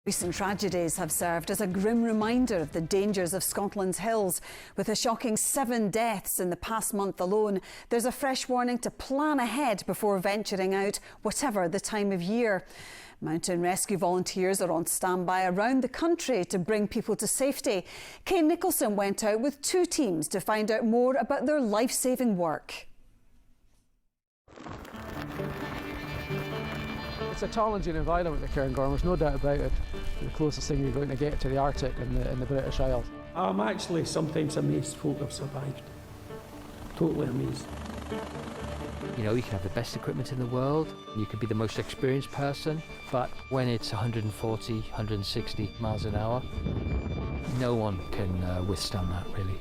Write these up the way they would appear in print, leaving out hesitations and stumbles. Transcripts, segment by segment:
Recent tragedies have served as a grim reminder of the dangers of Scotland's hills. With a shocking 7 deaths in the past month alone, there's a fresh warning to plan ahead before venturing out, whatever the time of year. Mountain rescue volunteers are on standby around the country to bring people to safety. Kane Nicholson went out with 2 teams to find out more about their life-saving work. It's a challenging environment, the Cairngorm, there's no doubt about it. The closest thing you're going to get to the Arctic in the British Isles. I'm actually sometimes amazed folk have survived. Totally amazed. You know, you can have the best equipment in the world, you can be the most experienced person, but when it's 140, 160 miles an hour, no one can withstand that, really.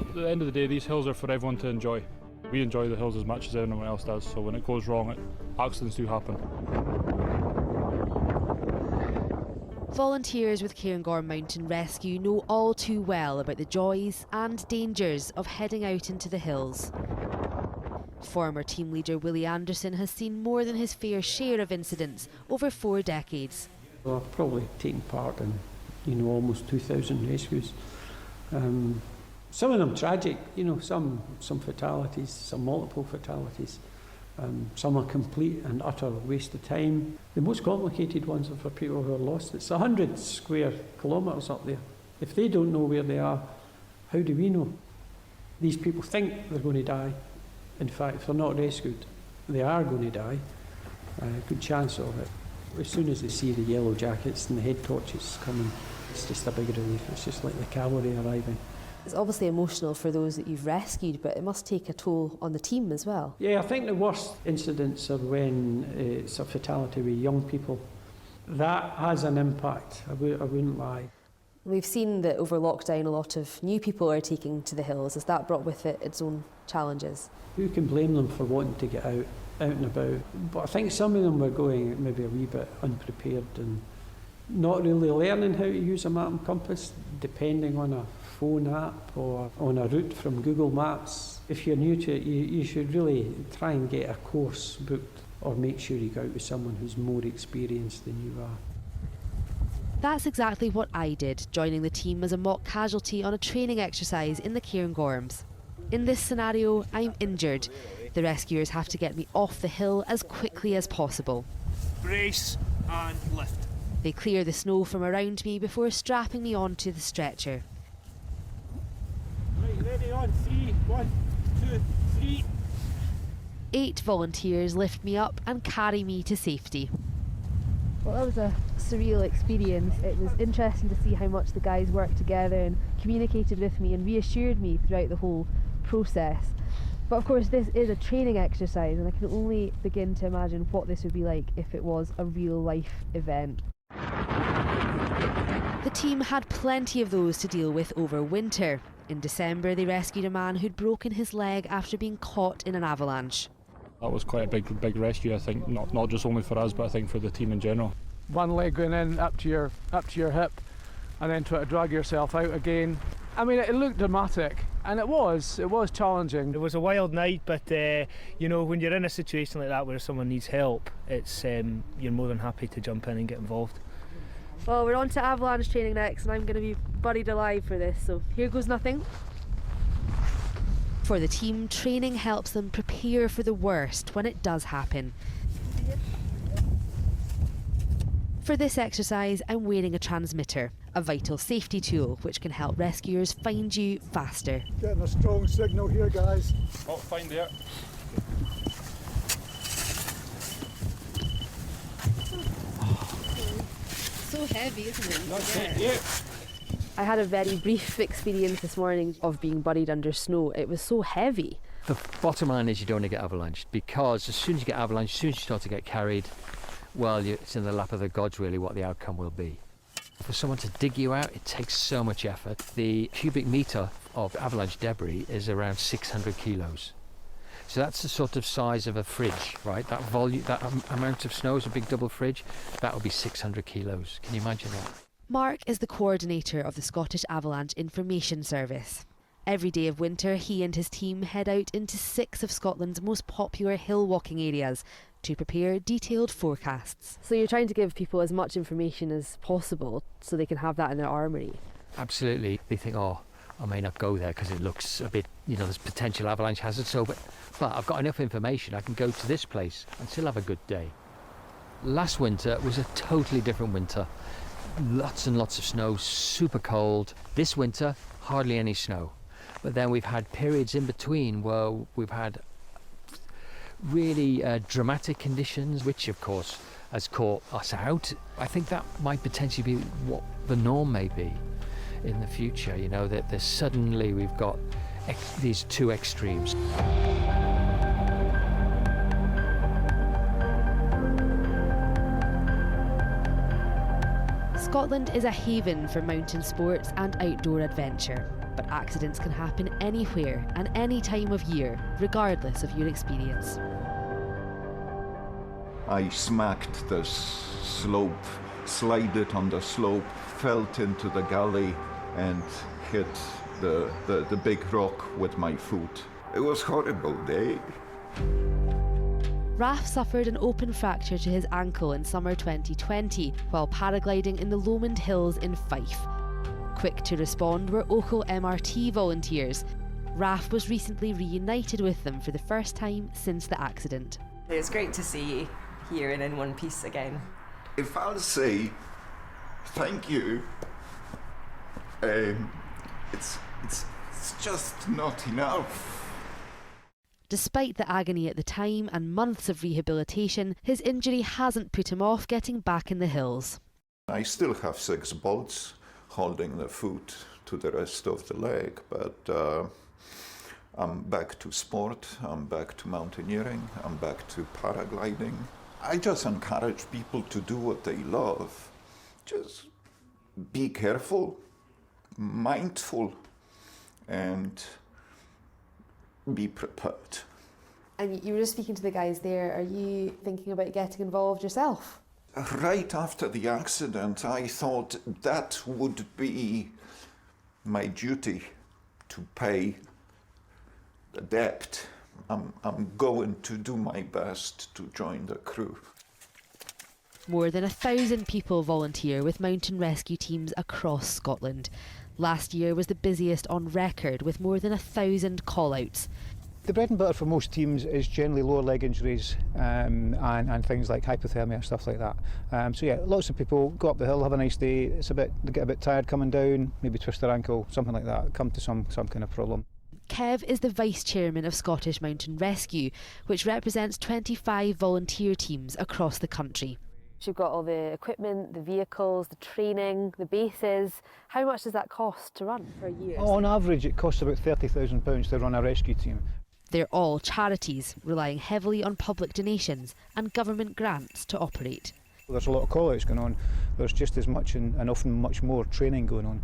At the end of the day, these hills are for everyone to enjoy. We enjoy the hills as much as anyone else does, so when it goes wrong, accidents do happen. Volunteers with Cairngorm Mountain Rescue know all too well about the joys and dangers of heading out into the hills. Former team leader Willie Anderson has seen more than his fair share of incidents over 4 decades. Well, I've probably taken part in, almost 2,000 rescues. Some of them tragic, some fatalities, some multiple fatalities. Some are complete and utter waste of time. The most complicated ones are for people who are lost. It's 100 square kilometres up there. If they don't know where they are, how do we know? These people think they're going to die. In fact, if they're not rescued, they are going to die. Good chance of it. As soon as they see the yellow jackets and the head torches coming, it's just a big relief. It's just like the cavalry arriving. It's obviously emotional for those that you've rescued, but it must take a toll on the team as well. Yeah, I think the worst incidents are when it's a fatality with young people. That has an impact, I wouldn't lie. We've seen that over lockdown a lot of new people are taking to the hills. Has that brought with it its own challenges? Who can blame them for wanting to get out and about? But I think some of them were going maybe a wee bit unprepared and not really learning how to use a map and compass, depending on a phone app or on a route from Google Maps. If you're new to it, you should really try and get a course booked or make sure you go out with someone who's more experienced than you are. That's exactly what I did, joining the team as a mock casualty on a training exercise in the Cairngorms. In this scenario, I'm injured. The rescuers have to get me off the hill as quickly as possible. Brace and lift. They clear the snow from around me before strapping me onto the stretcher. Right, ready on 3, 1, 2, 3. 8 volunteers lift me up and carry me to safety. Well, that was a surreal experience. It was interesting to see how much the guys worked together and communicated with me and reassured me throughout the whole process. But of course this is a training exercise and I can only begin to imagine what this would be like if it was a real life event. The team had plenty of those to deal with over winter. In December they rescued a man who'd broken his leg after being caught in an avalanche. That was quite a big rescue, I think, not just only for us, but I think for the team in general. One leg going in up to your hip and then try to drag yourself out again. I mean, it looked dramatic, and it was challenging. It was a wild night, but when you're in a situation like that where someone needs help, it's you're more than happy to jump in and get involved. Well, we're on to avalanche training next and I'm going to be buried alive for this, so here goes nothing. For the team, training helps them prepare for the worst when it does happen. For this exercise, I'm wearing a transmitter, a vital safety tool which can help rescuers find you faster. Getting a strong signal here, guys. Oh, fine there. So heavy, isn't it? That's it, yeah. I had a very brief experience this morning of being buried under snow. It was so heavy. The bottom line is you don't want to get avalanched, because as soon as you get avalanched, as soon as you start to get carried, well, it's in the lap of the gods really what the outcome will be. For someone to dig you out, it takes so much effort. The cubic metre of avalanche debris is around 600 kilos. So that's the sort of size of a fridge, right? That volume, that amount of snow is a big double fridge. That would be 600 kilos. Can you imagine that? Mark is the coordinator of the Scottish Avalanche Information Service. Every day of winter, he and his team head out into 6 of Scotland's most popular hill walking areas to prepare detailed forecasts. So you're trying to give people as much information as possible so they can have that in their armoury? Absolutely. They think, oh, I may not go there because it looks a bit, there's potential avalanche hazard. So, but I've got enough information. I can go to this place and still have a good day. Last winter was a totally different winter. Lots and lots of snow, super cold. This winter, hardly any snow. But then we've had periods in between where we've had really dramatic conditions, which of course has caught us out. I think that might potentially be what the norm may be in the future, that there's suddenly we've got these two extremes. Scotland is a haven for mountain sports and outdoor adventure, but accidents can happen anywhere and any time of year, regardless of your experience. I smacked the slope, slided on the slope, fell into the gully and hit the big rock with my foot. It was a horrible day. Raf suffered an open fracture to his ankle in summer 2020 while paragliding in the Lomond Hills in Fife. Quick to respond were Ochil MRT volunteers. Raf was recently reunited with them for the first time since the accident. It's great to see you here and in one piece again. If I'll say thank you, it's just not enough. Despite the agony at the time and months of rehabilitation, his injury hasn't put him off getting back in the hills. I still have 6 bolts holding the foot to the rest of the leg, but I'm back to sport, I'm back to mountaineering, I'm back to paragliding. I just encourage people to do what they love. Just be careful, mindful, and be prepared. And you were just speaking to the guys there. Are you thinking about getting involved yourself? Right after the accident, I thought that would be my duty to pay the debt. I'm going to do my best to join the crew. More than 1,000 people volunteer with mountain rescue teams across Scotland. Last year was the busiest on record, with more than 1,000 call-outs. The bread and butter for most teams is generally lower leg injuries and things like hypothermia, stuff like that. So yeah, lots of people go up the hill, have a nice day, they get a bit tired coming down, maybe twist their ankle, something like that, come to some kind of problem. Kev is the Vice Chairman of Scottish Mountain Rescue, which represents 25 volunteer teams across the country. You've got all the equipment, the vehicles, the training, the bases. How much does that cost to run for a year? On average, it costs about £30,000 to run a rescue team. They're all charities, relying heavily on public donations and government grants to operate. There's a lot of call-outs going on. There's just as much and often much more training going on.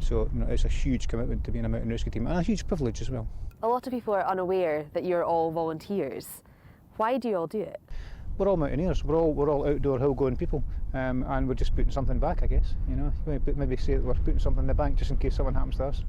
So it's a huge commitment to being a mountain rescue team and a huge privilege as well. A lot of people are unaware that you're all volunteers. Why do you all do it? We're all mountaineers. We're all outdoor hill-going people, and we're just putting something back, I guess. Maybe say that we're putting something in the bank just in case something happens to us.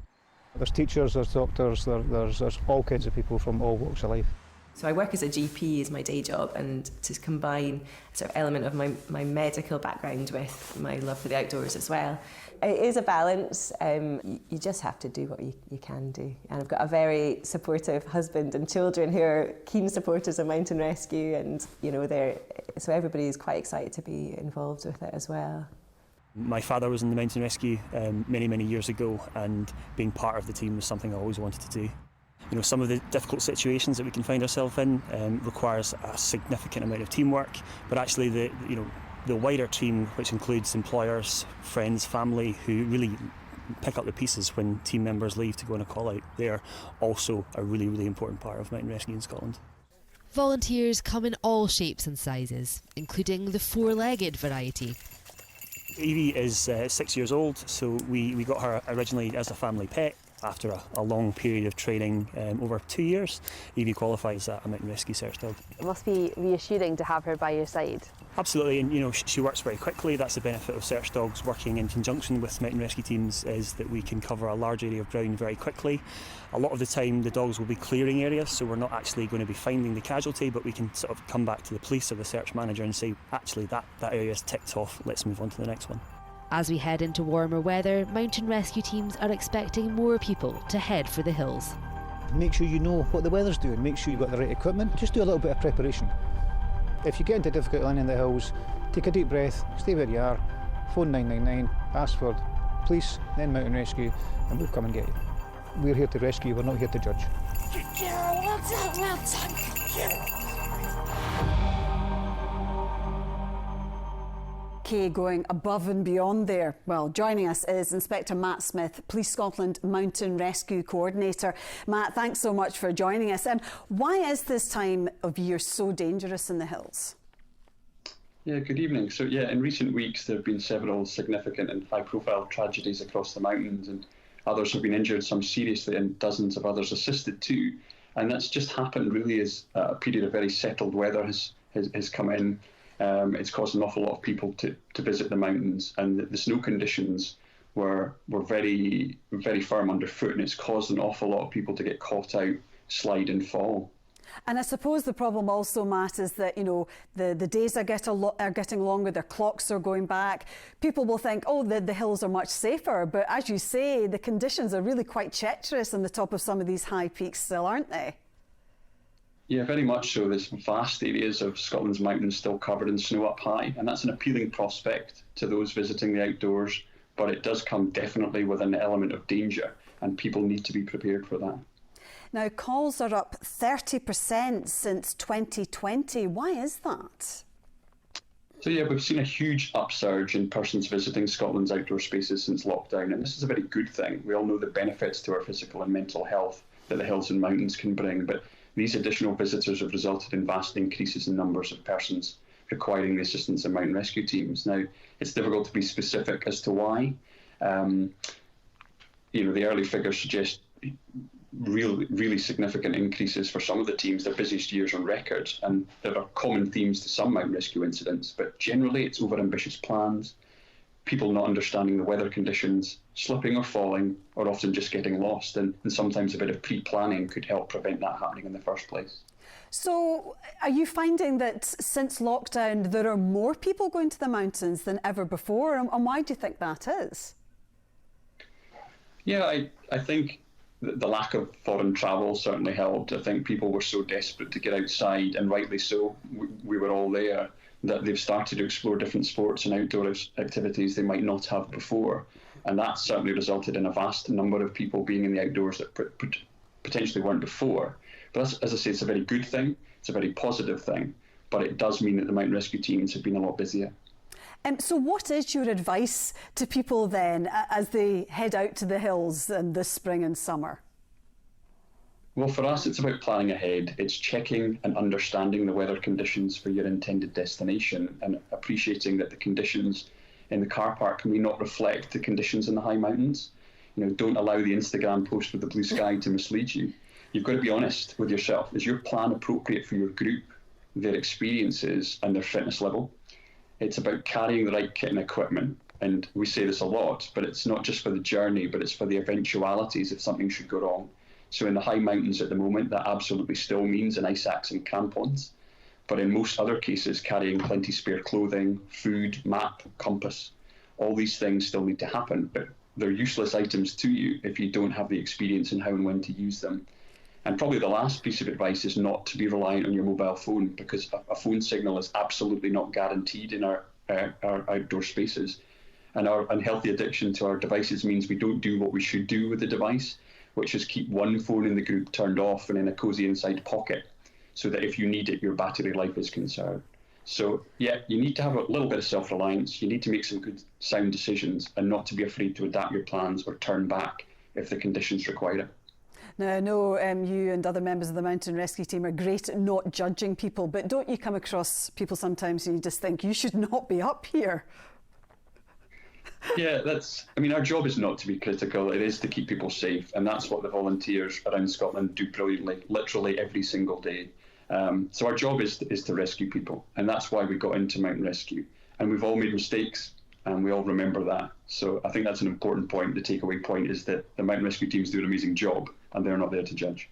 There's teachers, there's doctors, there's all kinds of people from all walks of life. So I work as a GP as my day job, and to combine a sort of element of my medical background with my love for the outdoors as well. It is a balance. You just have to do what you can do. And I've got a very supportive husband and children who are keen supporters of mountain rescue, and so everybody is quite excited to be involved with it as well. My father was in the mountain rescue many years ago, and being part of the team was something I always wanted to do. Some of the difficult situations that we can find ourselves in requires a significant amount of teamwork, but actually the wider team, which includes employers, friends, family, who really pick up the pieces when team members leave to go on a call-out, they are also a really important part of mountain rescue in Scotland. Volunteers come in all shapes and sizes, including the 4-legged variety. Evie is 6 years old, so we got her originally as a family pet. After a long period of training over 2 years, Evie qualifies as a mountain rescue search dog. It must be reassuring to have her by your side. Absolutely, and you know, she works very quickly. That's the benefit of search dogs working in conjunction with mountain rescue teams, is that we can cover a large area of ground very quickly. A lot of the time the dogs will be clearing areas, so we're not actually going to be finding the casualty, but we can sort of come back to the police or the search manager and say, actually that area is ticked off, let's move on to the next one. As we head into warmer weather, mountain rescue teams are expecting more people to head for the hills. Make sure you know what the weather's doing, make sure you've got the right equipment, just do a little bit of preparation. If you get into difficult land in the hills, take a deep breath, stay where you are, phone 999, ask for police, then mountain rescue, and we'll come and get you. We're here to rescue, we're not here to judge. Okay, going above and beyond there. Well, joining us is Inspector Matt Smith, Police Scotland Mountain Rescue Coordinator. Matt, thanks so much for joining us. And why is this time of year so dangerous in the hills? Yeah, good evening. So yeah, in recent weeks there have been several significant and high-profile tragedies across the mountains, and others have been injured, some seriously, and dozens of others assisted too. And that's just happened really as a period of very settled weather has come in. It's caused an awful lot of people to visit the mountains, and the snow conditions were very, very firm underfoot, and it's caused an awful lot of people to get caught out, slide and fall. And I suppose the problem also, Matt, is that, you know, the days are getting longer, their clocks are going back. People will think, oh, the hills are much safer, but as you say, the conditions are really quite treacherous on the top of some of these high peaks still, aren't they? Yeah, very much so. There's vast areas of Scotland's mountains still covered in snow up high, and that's an appealing prospect to those visiting the outdoors, but it does come definitely with an element of danger, and people need to be prepared for that. Now, calls are up 30% since 2020. Why is that? So yeah, we've seen a huge upsurge in persons visiting Scotland's outdoor spaces since lockdown, and this is a very good thing. We all know the benefits to our physical and mental health that the hills and mountains can bring, but these additional visitors have resulted in vast increases in numbers of persons requiring the assistance of mountain rescue teams. Now, it's difficult to be specific as to why. You know, the early figures suggest really significant increases for some of the teams, their busiest years on record, and there are common themes to some mountain rescue incidents, but generally it's over-ambitious plans, people not understanding the weather conditions, slipping or falling, or often just getting lost, and sometimes a bit of pre-planning could help prevent that happening in the first place. So are you finding that since lockdown there are more people going to the mountains than ever before, and why do you think that is? Yeah, I think the lack of foreign travel certainly helped. I think people were so desperate to get outside, and rightly so, we were all there, that they've started to explore different sports and outdoor activities they might not have before. And that certainly resulted in a vast number of people being in the outdoors that potentially weren't before. But as I say, it's a very good thing, it's a very positive thing, but it does mean that the mountain rescue teams have been a lot busier. So what is your advice to people then as they head out to the hills in this spring and summer? Well, for us, it's about planning ahead. It's checking and understanding the weather conditions for your intended destination and appreciating that the conditions in the car park may not reflect the conditions in the high mountains. You know, don't allow the Instagram post with the blue sky to mislead you. You've got to be honest with yourself. Is your plan appropriate for your group, their experiences and their fitness level? It's about carrying the right kit and equipment. And we say this a lot, but it's not just for the journey, but it's for the eventualities if something should go wrong. So in the high mountains at the moment, that absolutely still means an ice axe and crampons. But in most other cases, carrying plenty spare clothing, food, map, compass, all these things still need to happen, but they're useless items to you if you don't have the experience in how and when to use them. And probably the last piece of advice is not to be reliant on your mobile phone, because a phone signal is absolutely not guaranteed in our outdoor spaces. And our unhealthy addiction to our devices means we don't do what we should do with the device, which is keep one phone in the group turned off and in a cosy inside pocket, so that if you need it, your battery life is conserved. So yeah, you need to have a little bit of self-reliance. You need to make some good, sound decisions, and not to be afraid to adapt your plans or turn back if the conditions require it. Now, I know you and other members of the mountain rescue team are great at not judging people, but don't you come across people sometimes and you just think, you should not be up here? Yeah, our job is not to be critical, it is to keep people safe, and that's what the volunteers around Scotland do brilliantly, literally every single day. So our job is to rescue people, and that's why we got into mountain rescue. And we've all made mistakes, and we all remember that. So I think that's an important point. The takeaway point is that the mountain rescue teams do an amazing job, and they're not there to judge.